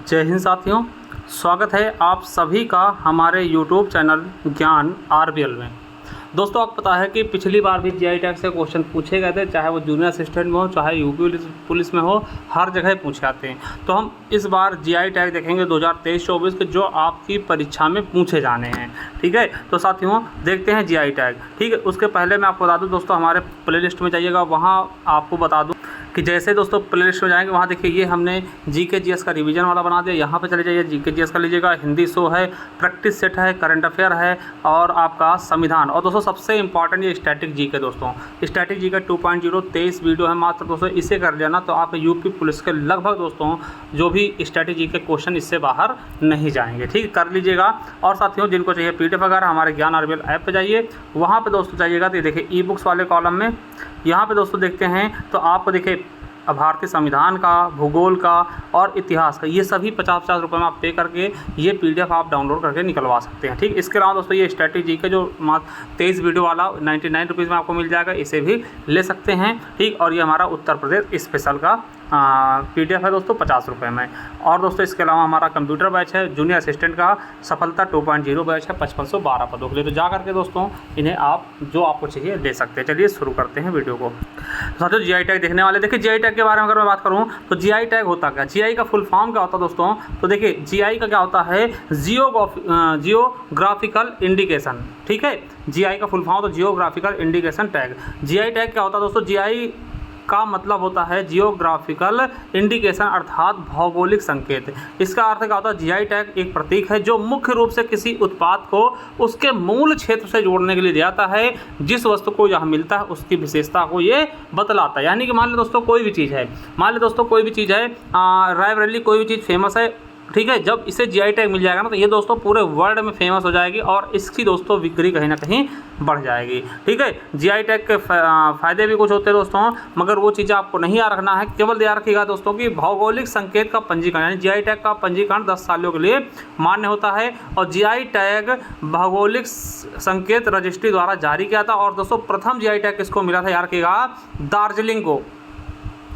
जय हिंद साथियों, स्वागत है आप सभी का हमारे YouTube चैनल ज्ञान आरबीएल में। दोस्तों, आपको पता है कि पिछली बार भी जीआई टैग से क्वेश्चन पूछे गए थे, चाहे वो जूनियर असिस्टेंट में हो, चाहे यूपी पुलिस में हो, हर जगह पूछे आते हैं। तो हम इस बार जीआई टैग देखेंगे 2023-24 के, जो आपकी परीक्षा में पूछे जाने हैं। ठीक है, तो साथियों देखते हैं जीआई टैग। ठीक है, उसके पहले मैं आपको बता दूं दोस्तों, हमारे प्लेलिस्ट में जाइएगा, वहाँ आपको बता दूँ कि जैसे दोस्तों प्लेलिस्ट में जाएंगे वहाँ देखिए ये हमने जीके जीएस का रिवीजन वाला बना दिया। यहाँ पे चले जाइए, जीके जीएस का लीजिएगा, हिंदी शो है, प्रैक्टिस सेट है, करंट अफेयर है और आपका संविधान। और दोस्तों सबसे इंपॉर्टेंट ये स्टैटिक जीके। दोस्तों स्टैटिक जीके 2.0 23 वीडियो है मात्र। दोस्तों इसे कर लेना तो आप यूपी पुलिस के लगभग दोस्तों जो भी स्टैटिक जीके क्वेश्चन इससे बाहर नहीं जाएंगे। ठीक, कर लीजिएगा। और साथियों जिनको चाहिए पीडीएफ वगैरह, हमारे ज्ञान आरबीएल ऐप पे जाइए, वहाँ पे दोस्तों जाइएगा तो देखिए ई बुक्स वाले कॉलम में यहाँ पे दोस्तों देखते हैं तो आपको देखिए भारतीय संविधान का, भूगोल का और इतिहास का, ये सभी 50-50 रुपये में आप पे करके ये पीडीएफ आप डाउनलोड करके निकलवा सकते हैं। ठीक, इसके अलावा दोस्तों ये स्ट्रैटेजी का जो 23 वीडियो वाला 99 रुपीज़ में आपको मिल जाएगा, इसे भी ले सकते हैं। ठीक, और ये हमारा उत्तर प्रदेश स्पेशल का पीडीएफ है दोस्तों 50 रुपये में। और दोस्तों इसके अलावा हमारा कंप्यूटर बैच है, जूनियर असिस्टेंट का सफलता 2.0 बैच है 5512 पदों के लिए। तो जा करके दोस्तों इन्हें आप जो आपको चाहिए ले सकते हैं। चलिए शुरू करते हैं वीडियो को। साथियों जीआई टैग देखने वाले, देखिए जीआई टैग के बारे में अगर मैं बात करूं तो जीआई टैग होता क्या, जीआई का फुल फॉर्म क्या होता है दोस्तों। तो देखिए जीआई का क्या होता है, जियोग्राफिकल इंडिकेशन। ठीक है, जीआई का फुल फॉर्म तो geographical indication tag. GI tag क्या होता है दोस्तों, जीआई का मतलब होता है जियोग्राफिकल इंडिकेशन अर्थात भौगोलिक संकेत। इसका अर्थ क्या होता है, जीआई टैग एक प्रतीक है जो मुख्य रूप से किसी उत्पाद को उसके मूल क्षेत्र से जोड़ने के लिए दिया जाता है। जिस वस्तु को यहाँ मिलता है उसकी विशेषता को ये बतलाता है। यानी कि मान लो दोस्तों कोई भी चीज़ है, मान लो दोस्तों कोई भी चीज़ है, रायबरेली कोई भी चीज़ फेमस है। ठीक है, जब इसे जीआई टैग मिल जाएगा ना तो ये दोस्तों पूरे वर्ल्ड में फेमस हो जाएगी और इसकी दोस्तों बिक्री कहीं ना कहीं बढ़ जाएगी। ठीक है, जीआई टैग के फ़ायदे भी कुछ होते हैं दोस्तों, मगर वो चीज़ें आपको नहीं याद रखना है। केवल याद रखिएगा दोस्तों कि भौगोलिक संकेत का पंजीकरण, यानी जीआई टैग का पंजीकरण 10 सालों के लिए मान्य होता है। और जीआई टैग भौगोलिक संकेत रजिस्ट्री द्वारा जारी किया था। और दोस्तों प्रथम जीआई टैग किसको मिला था, याद रखिएगा, दार्जिलिंग को।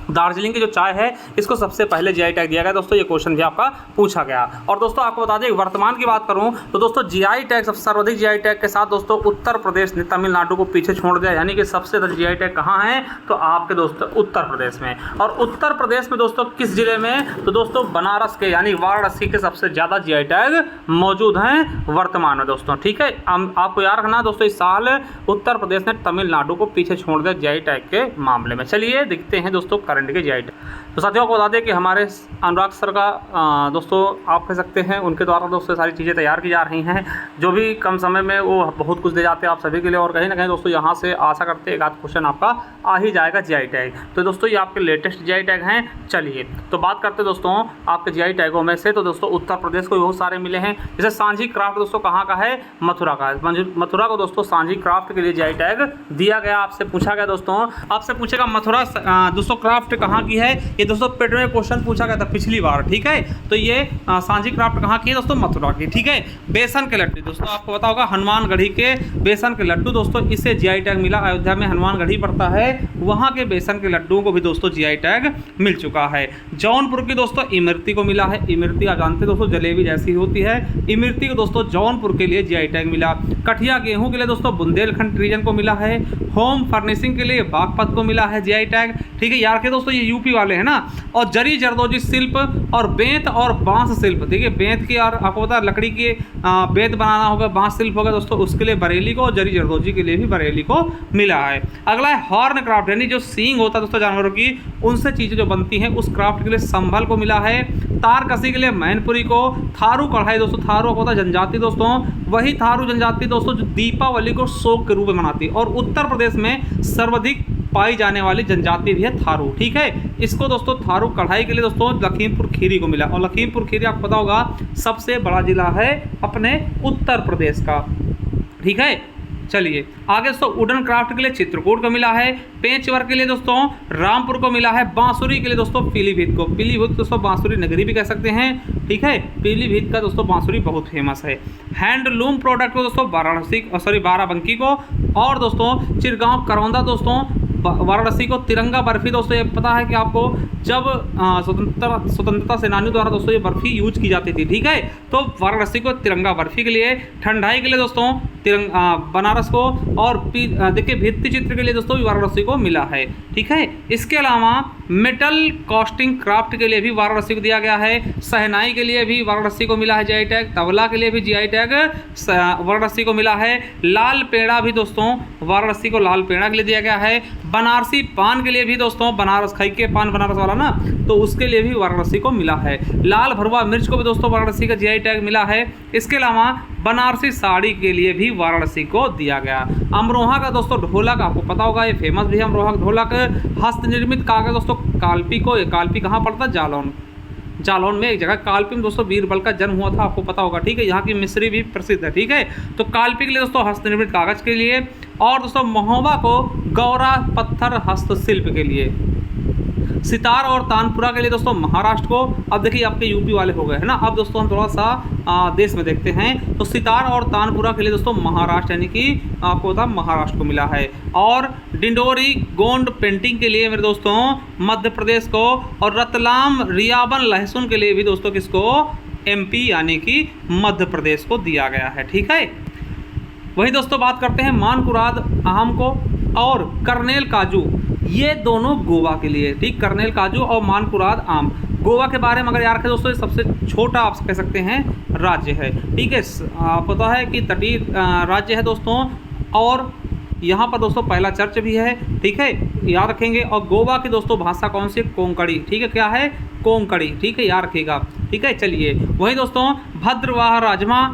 दार्जिलिंग की जो चाय है इसको सबसे पहले जीआई टैग दिया गया। दोस्तों ये क्वेश्चन भी आपका पूछा गया। और दोस्तों आपको बता दें वर्तमान की बात करूं तो दोस्तों जीआई टैग सबसे सर्वाधिक जीआई टैग के साथ दोस्तों उत्तर प्रदेश ने तमिलनाडु को पीछे छोड़ दिया। यानी कि सबसे ज़्यादा जीआई टैग कहाँ है तो आपके दोस्तों उत्तर प्रदेश में। और उत्तर प्रदेश में दोस्तों किस जिले में, तो दोस्तों बनारस के यानी वाराणसी के सबसे ज़्यादा जीआई टैग मौजूद हैं वर्तमान में दोस्तों। ठीक है, आपको याद रखना दोस्तों इस साल उत्तर प्रदेश ने तमिलनाडु को पीछे छोड़ दिया जीआई टैग के मामले में। चलिए देखते हैं दोस्तों के जीआई टैग। तो साथियों को बता दें कि हमारे अनुराग सर का दोस्तों आप कह सकते हैं उनके द्वारा दोस्तों सारी चीज़ें तैयार की जा रही हैं, जो भी कम समय में वो बहुत कुछ दे जाते हैं आप सभी के लिए। और कहीं ना कहीं दोस्तों यहाँ से आशा करते हैं एक आध क्वेश्चन आपका आ ही जाएगा जीआई टैग। तो दोस्तों ये आपके लेटेस्ट जीआई टैग हैं। चलिए तो बात करते हैं दोस्तों आपके जीआई टैगों में से। तो दोस्तों उत्तर प्रदेश को बहुत सारे मिले हैं। जैसे सांझी क्राफ्ट दोस्तों कहाँ का है, मथुरा का है। मथुरा को दोस्तों सांझी क्राफ्ट के लिए जीआई टैग दिया गया। आपसे पूछा गया दोस्तों, आपसे पूछेगा मथुरा दोस्तों क्राफ्ट कहाँ की है, ये दोस्तों पेट में क्वेश्चन पूछा गया था पिछली बार। ठीक है, तो ये सांझी क्राफ्ट कहाँ की है दोस्तों, मथुरा की। ठीक है, बेसन के लड्डू दोस्तों आपको पता होगा हनुमानगढ़ी के बेसन के लड्डू दोस्तों इसे जीआई टैग मिला। अयोध्या में हनुमानगढ़ी पड़ता है, वहाँ के बेसन के लड्डुओं को भी दोस्तों जीआई टैग मिल चुका है। जौनपुर की दोस्तों इमरती को मिला है। इमरती आप जानते हैं दोस्तों जलेबी जैसी होती है। इमरती को दोस्तों जौनपुर के लिए जीआई टैग मिला। कठिया गेहूँ के लिए दोस्तों बुंदेलखंड रीजन को मिला है। होम फर्निशिंग के लिए बागपत को मिला है जीआई टैग। ठीक है यार के दोस्तों ये यूपी वाले हैं ना। और जरी जरदोजी शिल्प और बेंत और बांस शिल्प, देखिए बेंत की और आपको पता लकड़ी की बेंत बनाना होगा, बांस शिल्प होगा दोस्तों उसके लिए बरेली को, और जरी जरदोजी के लिए भी बरेली को मिला है। अगला है हॉर्न क्राफ्ट, यानी जो सींग होता है दोस्तों जानवरों की, उनसे चीज़ें जो बनती हैं उस क्राफ्ट के लिए संभल को मिला है। तार कसी के लिए मैनपुरी को। थारू कढ़ाई दोस्तों, थारू होता है जनजाति दोस्तों, वही थारू जनजाति दोस्तों जो दीपावली को शोक के रूप में मनाती है। और उत्तर प्रदेश में सर्वाधिक पाई जाने वाली जनजाति भी है थारू। ठीक है, इसको दोस्तों थारू कढ़ाई के लिए दोस्तों लखीमपुर खीरी को मिला। और लखीमपुर खीरी आपको पता होगा सबसे बड़ा जिला है अपने उत्तर प्रदेश का। ठीक है, चलिए आगे दोस्तों वुडन क्राफ्ट के लिए चित्रकूट को मिला है। पेंच वर्क के लिए दोस्तों रामपुर को मिला है। बांसुरी के लिए दोस्तों पीलीभीत को, पीलीभीत दोस्तों बांसुरी नगरी भी कह सकते हैं। ठीक है, पीलीभीत का दोस्तों बांसुरी बहुत फेमस है। हैंडलूम प्रोडक्ट को दोस्तों बाराबंकी को। और दोस्तों चिरगांव करौंदा दोस्तों वाराणसी को तिरंगा बर्फी दोस्तों ये पता है कि आपको, जब स्वतंत्रता सेनानियों द्वारा दोस्तों ये बर्फी यूज की जाती थी, ठीक है। तो वाराणसी को तिरंगा बर्फी के लिए, ठंडाई के लिए दोस्तों बनारस को, और देखिए भित्ति चित्र के लिए दोस्तों वाराणसी को मिला है, ठीक है। इसके अलावा मेटल कास्टिंग क्राफ्ट के लिए भी वाराणसी को दिया गया है, शहनाई के लिए भी वाराणसी को मिला है जीआई टैग, तबला के लिए भी जीआई टैग वाराणसी को मिला है, लाल पेड़ा भी दोस्तों वाराणसी को लाल पेड़ा के लिए दिया गया है, बनारसी पान के लिए भी दोस्तों, बनारस खाई के पान बनारस वाला ना, तो उसके लिए भी वाराणसी को मिला है, लाल भरवा मिर्च को भी दोस्तों वाराणसी का जीआई टैग मिला है। इसके अलावा बनारसी साड़ी के लिए भी वाराणसी को दिया गया। अमरोहा का दोस्तों ढोलक आपको पता होगा, ये फेमस भी है अमरोहा का ढोलक। हस्त निर्मित कागज दोस्तों कालपी को, कालपी कहाँ पड़ता है, जालौन, जालौन में एक जगह कालपी में दोस्तों बीरबल का जन्म हुआ था, आपको पता होगा, ठीक है। यहाँ की मिस्री भी प्रसिद्ध है, ठीक है। तो कालपी के लिए दोस्तों हस्तनिर्मित कागज के लिए, और दोस्तों महोबा को गौरा पत्थर हस्तशिल्प के लिए, सितार और तानपुरा के लिए दोस्तों महाराष्ट्र को। अब देखिए आपके यूपी वाले हो गए है ना। अब दोस्तों हम थोड़ा सा देश में देखते हैं, तो सितार और तानपुरा के लिए दोस्तों महाराष्ट्र, यानी कि आपको था महाराष्ट्र को मिला है। और डिंडोरी गोंड पेंटिंग के लिए मेरे दोस्तों मध्य प्रदेश को, और रतलाम रियाबन लहसुन के लिए भी दोस्तों किसको, एमपी यानी कि मध्य प्रदेश को दिया गया है, ठीक है। वही दोस्तों बात करते हैं मानकुराद आम को और करनेल काजू, ये दोनों गोवा के लिए, ठीक। करनेल काजू और मानकुराद आम गोवा के बारे में अगर याद रखें दोस्तों, ये सबसे छोटा आप कह सकते हैं राज्य है, ठीक है। पता है कि तटीय राज्य है दोस्तों, और यहाँ पर दोस्तों पहला चर्च भी है, ठीक है, याद रखेंगे। और गोवा की दोस्तों भाषा कौन सी, कोंकणी, ठीक है, क्या है, कोंकणी, ठीक है, याद रखिएगा, ठीक है। चलिए वही दोस्तों भद्रवाह राजमा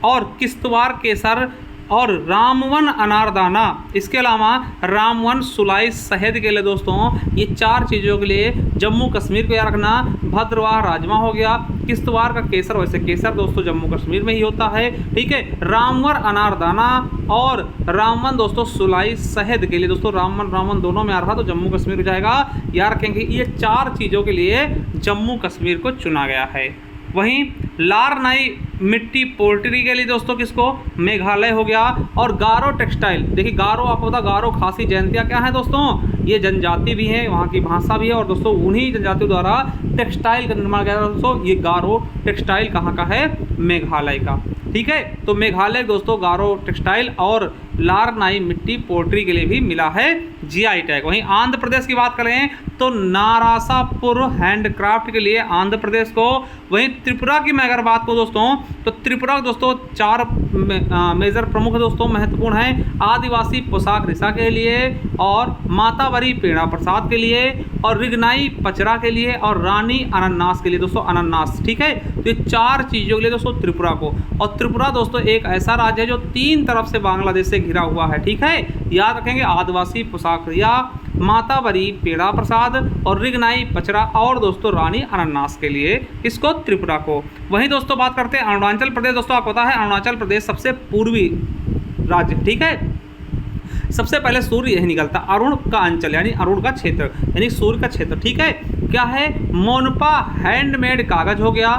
और किश्तवाड़ केसर और रामवन अनारदाना, इसके अलावा रामवन सुलाई शहद के लिए दोस्तों, ये चार चीज़ों के लिए जम्मू कश्मीर को याद रखना। भद्रवाह राजमा हो गया, किश्तवाड़ का केसर, वैसे केसर दोस्तों जम्मू कश्मीर में ही होता है, ठीक है। रामवन अनारदाना और रामवन दोस्तों सुलाई शहद के लिए दोस्तों, रामवन दोनों में आ रहा तो जम्मू कश्मीर हो जाएगा, याद रखेंगे। ये चार चीज़ों के लिए जम्मू कश्मीर को चुना गया है। वहीं लारनाई मिट्टी पोल्ट्री के लिए दोस्तों किसको, मेघालय हो गया। और गारो टेक्सटाइल, देखिए गारो आपको पता, गारो खासी जयंतिया क्या है दोस्तों, ये जनजाति भी है, वहाँ की भाषा भी है, और दोस्तों उन्हीं जनजातियों द्वारा टेक्सटाइल का निर्माण किया जाता है दोस्तों। ये गारो टेक्सटाइल कहाँ का है, मेघालय का, ठीक है। तो मेघालय दोस्तों गारो टेक्सटाइल और लारनाई मिट्टी पोल्ट्री के लिए भी मिला है जीआई टैग। वहीं आंध्र प्रदेश की बात करें तो नारासापुर हैंडक्राफ्ट के लिए आंध्र प्रदेश को। वहीं त्रिपुरा की मैं अगर बात करूँ दोस्तों, तो त्रिपुरा दोस्तों चार मेजर प्रमुख दोस्तों महत्वपूर्ण हैं, आदिवासी पोशाक रिसा के लिए, और मातावरी पेड़ा प्रसाद के लिए, और रिगनाई पचरा के लिए, और रानी अनानास के लिए दोस्तों, अनानास, ठीक है। तो ये चार चीज़ों के लिए दोस्तों त्रिपुरा को। और त्रिपुरा दोस्तों एक ऐसा राज्य है जो तीन तरफ से बांग्लादेश से घिरा हुआ है, ठीक है, याद रखेंगे। आदिवासी पोशाक रिया, मातावरी पेड़ा प्रसाद, और रिगनाई पचरा, और दोस्तों रानी अनानास के लिए इसको त्रिपुरा को। वहीं दोस्तों बात करते हैं अरुणाचल प्रदेश, दोस्तों आपको पता है अरुणाचल प्रदेश सबसे पूर्वी राज्य, ठीक है। सबसे पहले सूर्य यही निकलता, अरुण का अंचल यानी अरुण का क्षेत्र, यानी सूर्य का क्षेत्र, ठीक है। क्या है, मोनपा हैंडमेड कागज हो गया,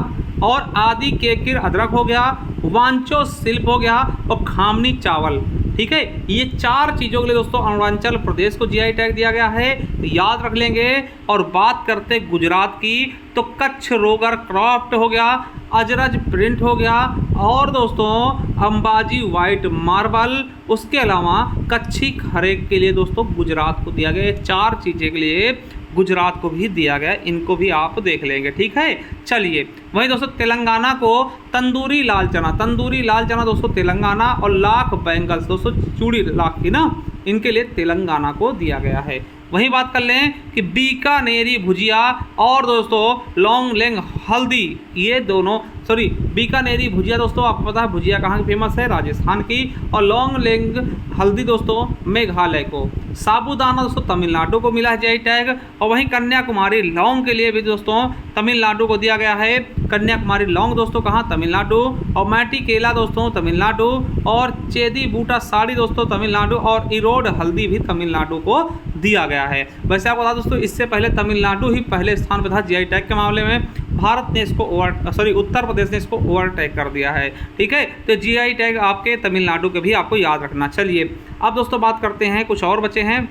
और आदि केकिर अदरक हो गया, वांचो शिल्प हो गया, और खामनी चावल, ठीक है। ये चार चीज़ों के लिए दोस्तों अरुणाचल प्रदेश को जीआई टैग दिया गया है, याद रख लेंगे। और बात करते गुजरात की, तो कच्छ रोगर क्राफ्ट हो गया, अजरज प्रिंट हो गया, और दोस्तों अंबाजी वाइट मार्बल, उसके अलावा कच्छी खरे के लिए दोस्तों गुजरात को दिया गया। ये चार चीज़ें के लिए गुजरात को भी दिया गया, इनको भी आप देख लेंगे, ठीक है। चलिए वहीं दोस्तों तेलंगाना को तंदूरी लाल चना दोस्तों तेलंगाना, और लाख बैंगल्स दोस्तों चूड़ी लाख की ना, इनके लिए तेलंगाना को दिया गया है। वहीं बात कर लें कि बीकानेरी भुजिया और दोस्तों लॉन्ग लेंग हल्दी, ये दोनों बीकानेरी भुजिया दोस्तों आपको पता है भुजिया कहाँ की फेमस है, राजस्थान की, और लॉन्ग लेंग हल्दी दोस्तों मेघालय को। साबूदाना दोस्तों तमिलनाडु को मिला है जीआई टैग। और वहीं कन्याकुमारी लौंग के लिए भी दोस्तों तमिलनाडु को दिया गया है। कन्याकुमारी लौंग दोस्तों कहाँ, तमिलनाडु। और मैटी केला दोस्तों तमिलनाडु, और चेदी बूटा साड़ी दोस्तों तमिलनाडु, और इरोड हल्दी भी तमिलनाडु को दिया गया है। वैसे आपको बता दोस्तों इससे पहले तमिलनाडु ही पहले स्थान पर था जीआई टैग के मामले में, भारत ने इसको उत्तर प्रदेश ने इसको ओवरटेक कर दिया है, ठीक है। तो जीआई टैग आपके तमिलनाडु के भी आपको याद रखना। चलिए अब दोस्तों बात करते हैं, कुछ और बचे हैं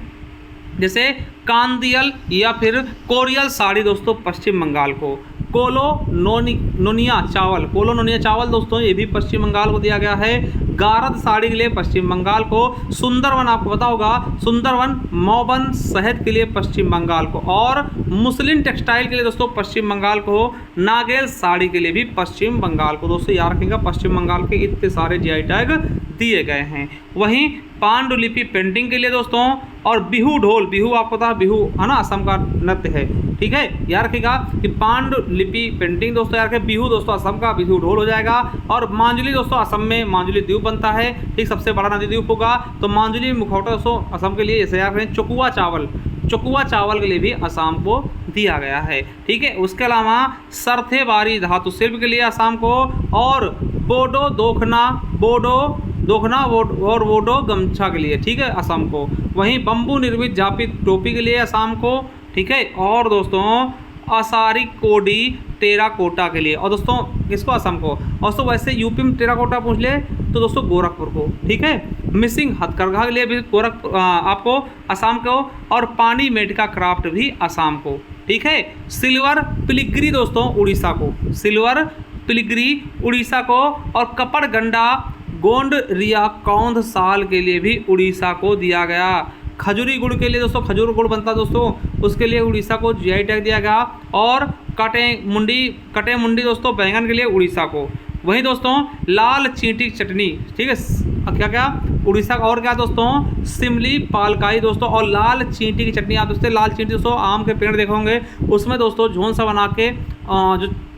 जैसे कांदियल या फिर कोरियल साड़ी दोस्तों पश्चिम बंगाल को। कोलोनोनिया चावल दोस्तों ये भी पश्चिम बंगाल को दिया गया है। गारद साड़ी के लिए पश्चिम बंगाल को। सुंदरवन आपको पता होगा, सुंदरवन मौबन शहद के लिए पश्चिम बंगाल को। और मुस्लिन टेक्सटाइल के लिए दोस्तों पश्चिम बंगाल को। नागेल साड़ी के लिए भी पश्चिम बंगाल को। दोस्तों याद रखिएगा पश्चिम बंगाल के इतने सारे जीआई टैग दिए गए हैं। वहीं पांडुलिपि पेंटिंग के लिए दोस्तों, और बिहू ढोल, बिहू आपको पता है बिहू है ना, असम का नृत्य है, ठीक है। याद रखिएगा कि पांडुलिपि पेंटिंग दोस्तों याद रखिए, बिहू दोस्तों असम का, बिहू ढोल हो जाएगा। और मांजुली दोस्तों असम में मांजुली द्वीप बनता है, ठीक, सबसे बड़ा नदी द्वीप होगा। तो मांजुली मुखौटा दोस्तों असम के लिए, जैसे याद रखें चकुआ चावल के लिए भी असम को दिया गया है, ठीक है। उसके अलावा सरथेबारी धातु शिल्प के लिए असम को। और बोडो दोखना और वोडो गमछा के लिए, ठीक है, असम को। वहीं बम्बू निर्मित झापी टोपी के लिए असम को, ठीक है। और दोस्तों असारी कोडी टेराकोटा के लिए, और दोस्तों किसको, असम को। और दोस्तों वैसे यूपी में टेराकोटा पूछ ले तो दोस्तों गोरखपुर को, ठीक है। मिसिंग हथकरघा के लिए भी आपको असम को। और पानी मेटका क्राफ्ट भी असम को, ठीक है। सिल्वर पिलिग्री दोस्तों उड़ीसा को, सिल्वर पिलिग्री उड़ीसा को। और कपड़ गंडा गोंड रिया कौंध साल के लिए भी उड़ीसा को दिया गया। खजूरी गुड़ के लिए दोस्तों, खजूर गुड़ बनता दोस्तों, उसके लिए उड़ीसा को जीआई टैग दिया गया। और कटे मुंडी दोस्तों बैंगन के लिए उड़ीसा को। वहीं दोस्तों लाल चींटी चटनी, ठीक है, क्या उड़ीसा का। और क्या दोस्तों सिमली पालकाई दोस्तों। और लाल चींटी की चटनी, आप दोस्तों लाल चींटी दोस्तों आम के पेड़ देखे होंगे, उसमें दोस्तों झोन सा बना के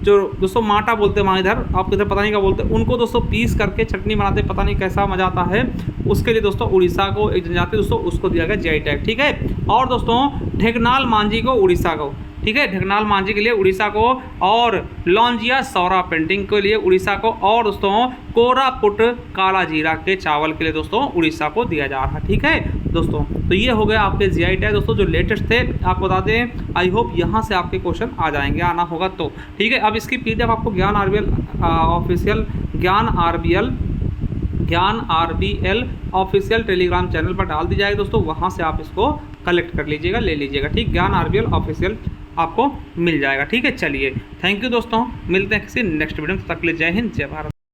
जो दोस्तों माटा बोलते हैं वहाँ इधर, आपको इधर पता नहीं क्या बोलते हैं, उनको दोस्तों पीस करके चटनी बनाते, पता नहीं कैसा मजा आता है। उसके लिए दोस्तों उड़ीसा को एक जनजाति दोस्तों उसको दिया गया जीआई टैग, ठीक है। और दोस्तों ढेकनाल मांझी को उड़ीसा को, ठीक है, ढेकनाल मांझी के लिए उड़ीसा को। और लौंजिया सौरा पेंटिंग के लिए उड़ीसा को। और दोस्तों कोरापुट काला जीरा के चावल के लिए दोस्तों उड़ीसा को दिया जा रहा है, ठीक है दोस्तों। तो ये हो गया आपके जीआई टैग दोस्तों जो लेटेस्ट थे, आपको बता दें। आई होप यहाँ से आपके क्वेश्चन आ जाएंगे, आना होगा तो, ठीक है। अब इसकी पीडीएफ आपको ज्ञान आरबीएल ऑफिशियल टेलीग्राम चैनल पर डाल दी जाएगी दोस्तों, वहाँ से आप इसको कलेक्ट कर लीजिएगा, ले लीजिएगा, ठीक। ज्ञान आरबीएल ऑफिशियल आपको मिल जाएगा, ठीक है। चलिए थैंक यू दोस्तों, मिलते हैं किसी नेक्स्ट वीडियो में, तब तक के लिए जय हिंद जय भारत।